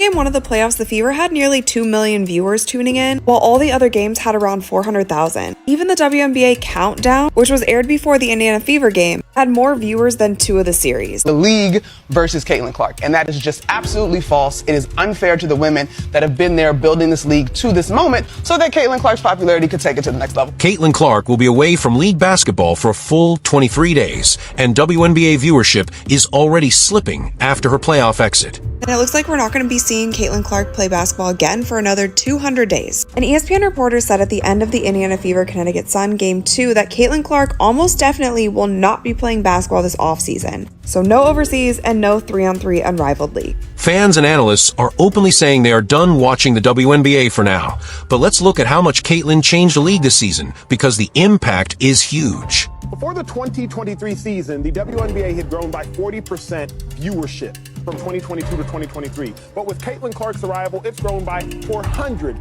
Game 1 of the playoffs, the Fever had nearly 2 million viewers tuning in, while all the other games had around 400,000. Even the WNBA Countdown, which was aired before the Indiana Fever game, had more viewers than 2 of the series. The league versus Caitlin Clark, and that is just absolutely false. It is unfair to the women that have been there building this league to this moment so that Caitlin Clark's popularity could take it to the next level. Caitlin Clark will be away from league basketball for a full 23 days, and WNBA viewership is already slipping after her playoff exit. And it looks like we're not going to be seeing Caitlin Clark play basketball again for another 200 days. An ESPN reporter said at the end of the Indiana Fever Connecticut Sun Game 2 that Caitlin Clark almost definitely will not be playing basketball this offseason. So no overseas and no 3-on-3 unrivaled league. Fans and analysts are openly saying they are done watching the WNBA for now. But let's look at how much Caitlin changed the league this season, because the impact is huge. Before the 2023 season, the WNBA had grown by 40% viewership from 2022 to 2023. But with Caitlin Clark's arrival, it's grown by 400%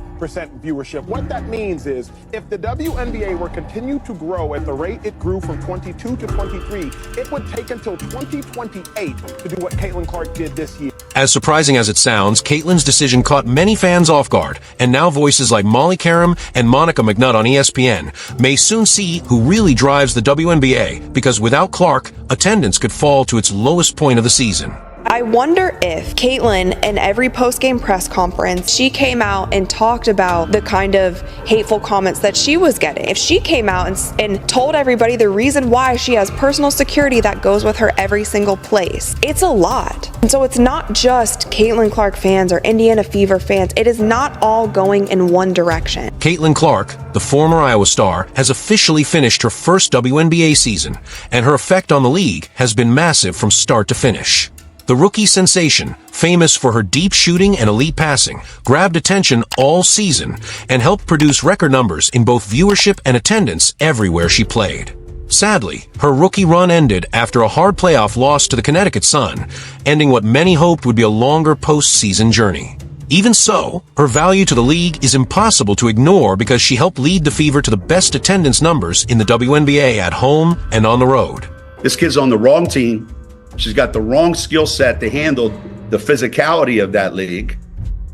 viewership. What that means is if the WNBA were continue to grow at the rate it grew from 22 to 23, it would take until 2028 to do what Caitlin Clark did this year. As surprising as it sounds, Caitlin's decision caught many fans off guard, and now voices like Molly Karam and Monica McNutt on ESPN may soon see who really drives the WNBA, because without Clark, attendance could fall to its lowest point of the season. I wonder if Caitlin, in every post-game press conference, she came out and talked about the kind of hateful comments that she was getting. If she came out and told everybody the reason why she has personal security that goes with her every single place. It's a lot. And so it's not just Caitlin Clark fans or Indiana Fever fans. It is not all going in one direction. Caitlin Clark, the former Iowa star, has officially finished her first WNBA season, and her effect on the league has been massive from start to finish. The rookie sensation, famous for her deep shooting and elite passing, grabbed attention all season and helped produce record numbers in both viewership and attendance everywhere she played. Sadly, her rookie run ended after a hard playoff loss to the Connecticut Sun, ending what many hoped would be a longer postseason journey. Even so, her value to the league is impossible to ignore because she helped lead the Fever to the best attendance numbers in the WNBA at home and on the road. This kid's on the wrong team. She's got the wrong skill set to handle the physicality of that league.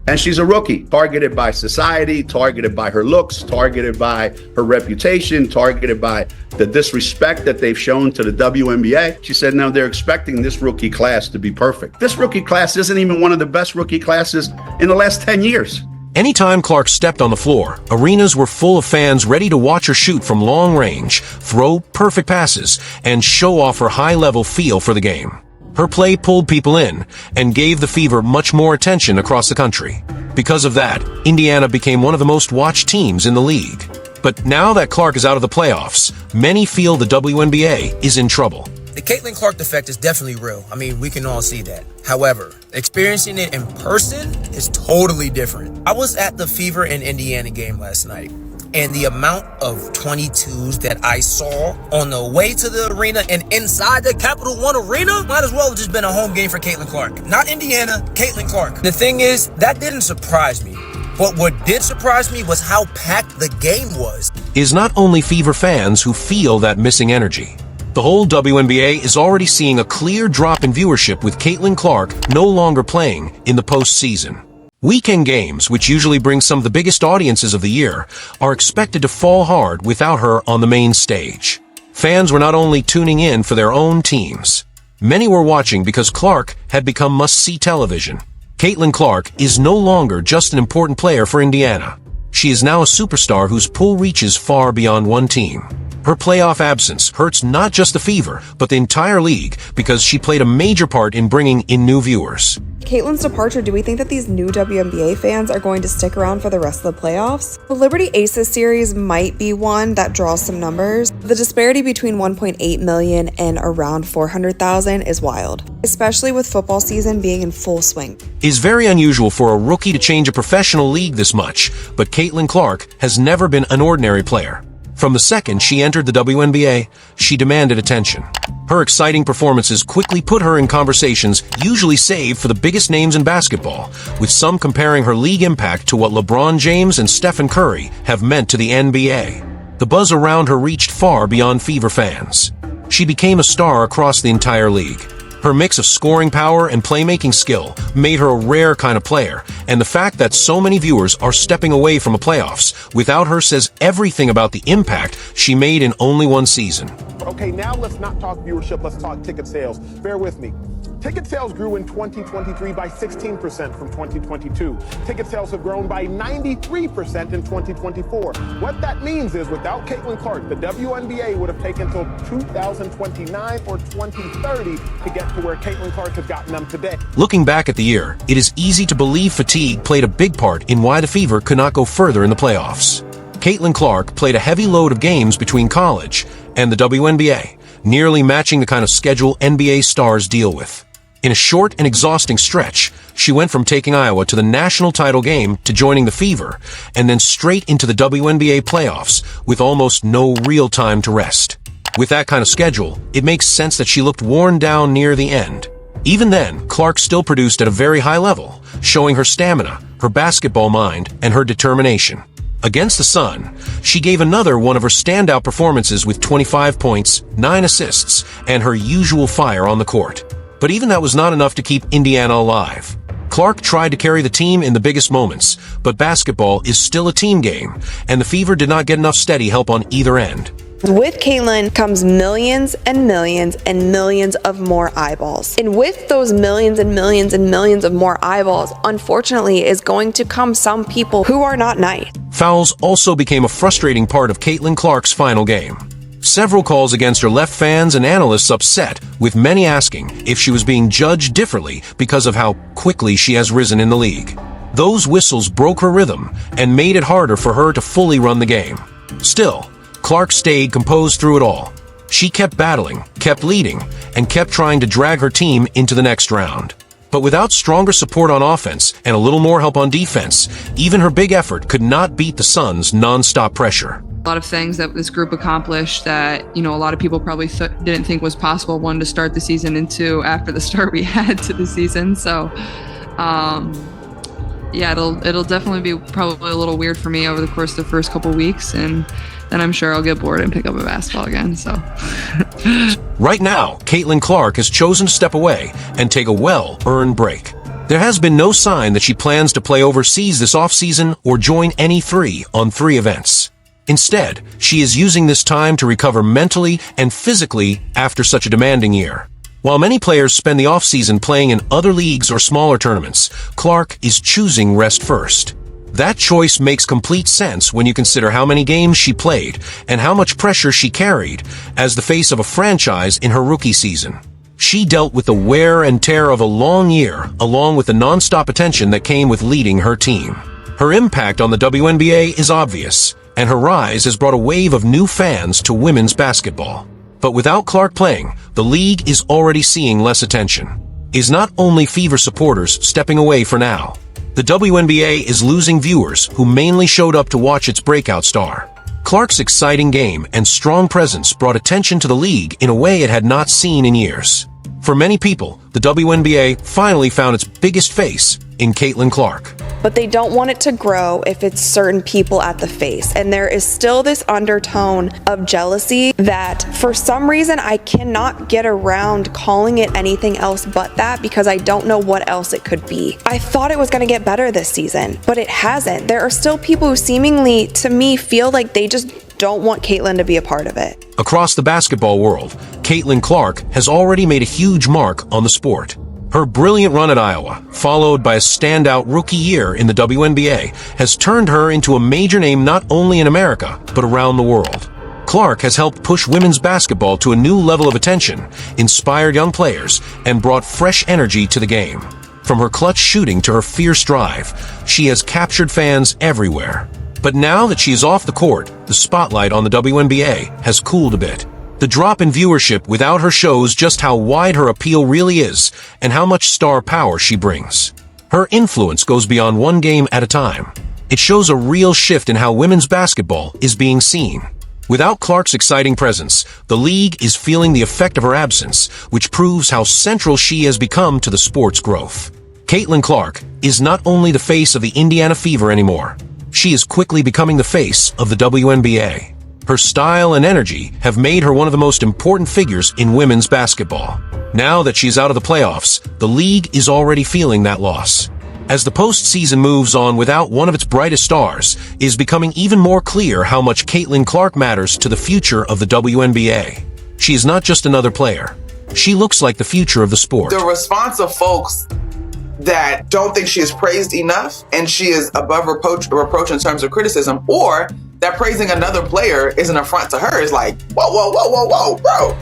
And she's a rookie, targeted by society, targeted by her looks, targeted by her reputation, targeted by the disrespect that they've shown to the WNBA. She said, now they're expecting this rookie class to be perfect. This rookie class isn't even one of the best rookie classes in the last 10 years. Anytime Clark stepped on the floor, arenas were full of fans ready to watch her shoot from long range, throw perfect passes, and show off her high-level feel for the game. Her play pulled people in and gave the Fever much more attention across the country. Because of that, Indiana became one of the most watched teams in the league. But now that Clark is out of the playoffs, many feel the WNBA is in trouble. The Caitlin Clark effect is definitely real. I mean, we can all see that. However, experiencing it in person is totally different. I was at the Fever and Indiana game last night, and the amount of 22s that I saw on the way to the arena and inside the Capital One Arena might as well have just been a home game for Caitlin Clark. Not Indiana, Caitlin Clark. The thing is, that didn't surprise me. But what did surprise me was how packed the game was. Is not only Fever fans who feel that missing energy. The whole WNBA is already seeing a clear drop in viewership with Caitlin Clark no longer playing in the postseason. Weekend games, which usually bring some of the biggest audiences of the year, are expected to fall hard without her on the main stage. Fans were not only tuning in for their own teams. Many were watching because Clark had become must-see television. Caitlin Clark is no longer just an important player for Indiana. She is now a superstar whose pull reaches far beyond one team. Her playoff absence hurts not just the Fever, but the entire league because she played a major part in bringing in new viewers. Caitlin's departure, do we think that these new WNBA fans are going to stick around for the rest of the playoffs? The Liberty Aces series might be one that draws some numbers. The disparity between 1.8 million and around 400,000 is wild, especially with football season being in full swing. It is very unusual for a rookie to change a professional league this much, but Caitlin Clark has never been an ordinary player. From the second she entered the WNBA, she demanded attention. Her exciting performances quickly put her in conversations usually saved for the biggest names in basketball, with some comparing her league impact to what LeBron James and Stephen Curry have meant to the NBA. The buzz around her reached far beyond Fever fans. She became a star across the entire league. Her mix of scoring power and playmaking skill made her a rare kind of player, and the fact that so many viewers are stepping away from the playoffs without her says everything about the impact she made in only one season. Okay, now let's not talk viewership, let's talk ticket sales. Bear with me. Ticket sales grew in 2023 by 16% from 2022. Ticket sales have grown by 93% in 2024. What that means is without Caitlin Clark, the WNBA would have taken till 2029 or 2030 to get to where Caitlin Clark has gotten them today. Looking back at the year, it is easy to believe fatigue played a big part in why the Fever could not go further in the playoffs. Caitlin Clark played a heavy load of games between college and the WNBA, nearly matching the kind of schedule NBA stars deal with. In a short and exhausting stretch, she went from taking Iowa to the national title game to joining the Fever, and then straight into the WNBA playoffs with almost no real time to rest. With that kind of schedule, it makes sense that she looked worn down near the end. Even then, Clark still produced at a very high level, showing her stamina, her basketball mind, and her determination. Against the Sun, she gave another one of her standout performances with 25 points, 9 assists, and her usual fire on the court. But even that was not enough to keep Indiana alive. Clark tried to carry the team in the biggest moments, but basketball is still a team game, and the Fever did not get enough steady help on either end. With Caitlin comes millions and millions and millions of more eyeballs. And with those millions and millions and millions of more eyeballs, unfortunately, is going to come some people who are not nice. Fouls also became a frustrating part of Caitlin Clark's final game. Several calls against her left fans and analysts upset, with many asking if she was being judged differently because of how quickly she has risen in the league. Those whistles broke her rhythm and made it harder for her to fully run the game. Still, Clark stayed composed through it all. She kept battling, kept leading, and kept trying to drag her team into the next round. But without stronger support on offense and a little more help on defense, even her big effort could not beat the Suns' non-stop pressure. A lot of things that this group accomplished that, a lot of people probably didn't think was possible, one, to start the season, and two, after the start we had to the season. So, it'll definitely be probably a little weird for me over the course of the first couple weeks, and then I'm sure I'll get bored and pick up a basketball again, so. Right now, Caitlin Clark has chosen to step away and take a well-earned break. There has been no sign that she plans to play overseas this offseason or join any 3-on-3 events. Instead, she is using this time to recover mentally and physically after such a demanding year. While many players spend the offseason playing in other leagues or smaller tournaments, Clark is choosing rest first. That choice makes complete sense when you consider how many games she played and how much pressure she carried as the face of a franchise in her rookie season. She dealt with the wear and tear of a long year, along with the non-stop attention that came with leading her team. Her impact on the WNBA is obvious, and her rise has brought a wave of new fans to women's basketball. But without Clark playing, the league is already seeing less attention. Is not only Fever supporters stepping away for now. The WNBA is losing viewers who mainly showed up to watch its breakout star. Clark's exciting game and strong presence brought attention to the league in a way it had not seen in years. For many people, the WNBA finally found its biggest face in Caitlin Clark. But they don't want it to grow if it's certain people at the face. And there is still this undertone of jealousy that for some reason I cannot get around calling it anything else but that, because I don't know what else it could be. I thought it was going to get better this season, but it hasn't. There are still people who seemingly, to me, feel like they just don't want Caitlin to be a part of it. Across the basketball world, Caitlin Clark has already made a huge mark on the sport. Her brilliant run at Iowa, followed by a standout rookie year in the WNBA, has turned her into a major name not only in America, but around the world. Clark has helped push women's basketball to a new level of attention, inspired young players, and brought fresh energy to the game. From her clutch shooting to her fierce drive, she has captured fans everywhere. But now that she is off the court, the spotlight on the WNBA has cooled a bit. The drop in viewership without her shows just how wide her appeal really is and how much star power she brings. Her influence goes beyond one game at a time. It shows a real shift in how women's basketball is being seen. Without Clark's exciting presence, the league is feeling the effect of her absence, which proves how central she has become to the sport's growth. Caitlin Clark is not only the face of the Indiana Fever anymore. She is quickly becoming the face of the WNBA. Her style and energy have made her one of the most important figures in women's basketball. Now that she's out of the playoffs, the league is already feeling that loss. As the postseason moves on without one of its brightest stars, it is becoming even more clear how much Caitlin Clark matters to the future of the WNBA. She is not just another player. She looks like the future of the sport. The response of folks that don't think she is praised enough and she is above reproach in terms of criticism, or that praising another player is an affront to her, is like, whoa, bro.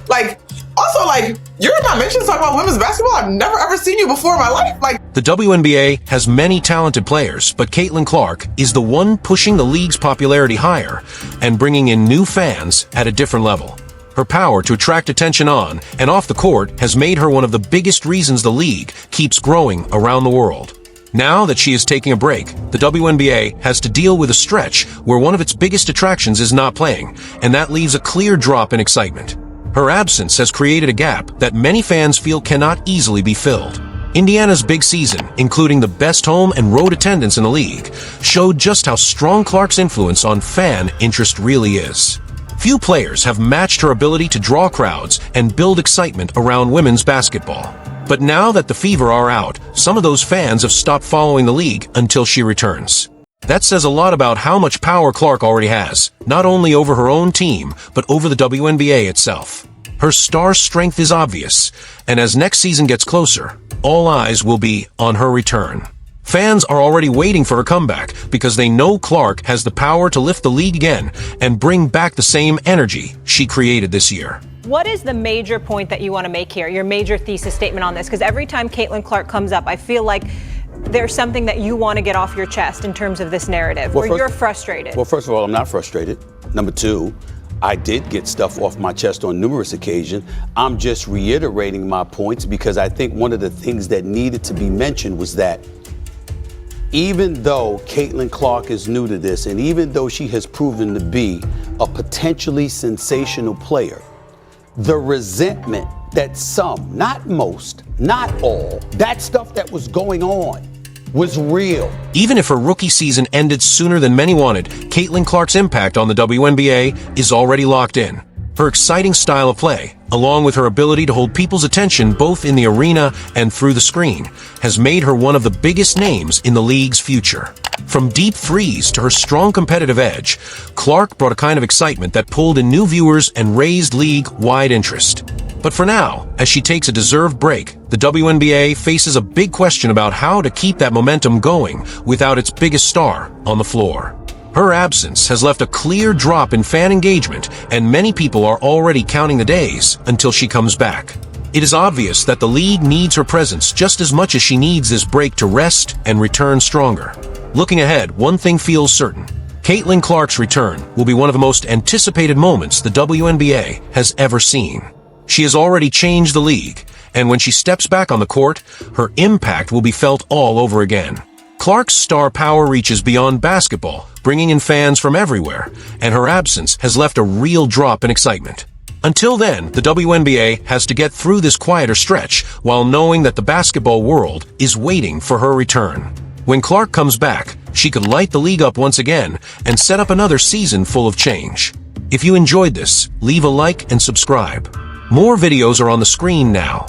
Like, also, like, you're not mentioned talking about women's basketball. I've never ever seen you before in my life. Like, the WNBA has many talented players, but Caitlin Clark is the one pushing the league's popularity higher and bringing in new fans at a different level. Her power to attract attention on and off the court has made her one of the biggest reasons the league keeps growing around the world. Now that she is taking a break, the WNBA has to deal with a stretch where one of its biggest attractions is not playing, and that leaves a clear drop in excitement. Her absence has created a gap that many fans feel cannot easily be filled. Indiana's big season, including the best home and road attendance in the league, showed just how strong Clark's influence on fan interest really is. Few players have matched her ability to draw crowds and build excitement around women's basketball. But now that the fever are out, some of those fans have stopped following the league until she returns. That says a lot about how much power Clark already has, not only over her own team, but over the WNBA itself. Her star strength is obvious, and as next season gets closer, all eyes will be on her return. Fans are already waiting for her comeback because they know Clark has the power to lift the league again and bring back the same energy she created this year. What is the major point that you want to make here, your major thesis statement on this? Because every time Caitlin Clark comes up, I feel like there's something that you want to get off your chest in terms of this narrative, where you're frustrated. Well, first of all, I'm not frustrated. Number two, I did get stuff off my chest on numerous occasions. I'm just reiterating my points because I think one of the things that needed to be mentioned was that even though Caitlin Clark is new to this, and even though she has proven to be a potentially sensational player, the resentment that some, not most, not all, that stuff that was going on was real. Even if her rookie season ended sooner than many wanted, Caitlin Clark's impact on the WNBA is already locked in. Her exciting style of play, along with her ability to hold people's attention both in the arena and through the screen, has made her one of the biggest names in the league's future. From deep threes to her strong competitive edge, Clark brought a kind of excitement that pulled in new viewers and raised league-wide interest. But for now, as she takes a deserved break, the WNBA faces a big question about how to keep that momentum going without its biggest star on the floor. Her absence has left a clear drop in fan engagement, and many people are already counting the days until she comes back. It is obvious that the league needs her presence just as much as she needs this break to rest and return stronger. Looking ahead, one thing feels certain. Caitlin Clark's return will be one of the most anticipated moments the WNBA has ever seen. She has already changed the league, and when she steps back on the court, her impact will be felt all over again. Clark's star power reaches beyond basketball, bringing in fans from everywhere, and her absence has left a real drop in excitement. Until then, the WNBA has to get through this quieter stretch while knowing that the basketball world is waiting for her return. When Clark comes back, she could light the league up once again and set up another season full of change. If you enjoyed this, leave a like and subscribe. More videos are on the screen now.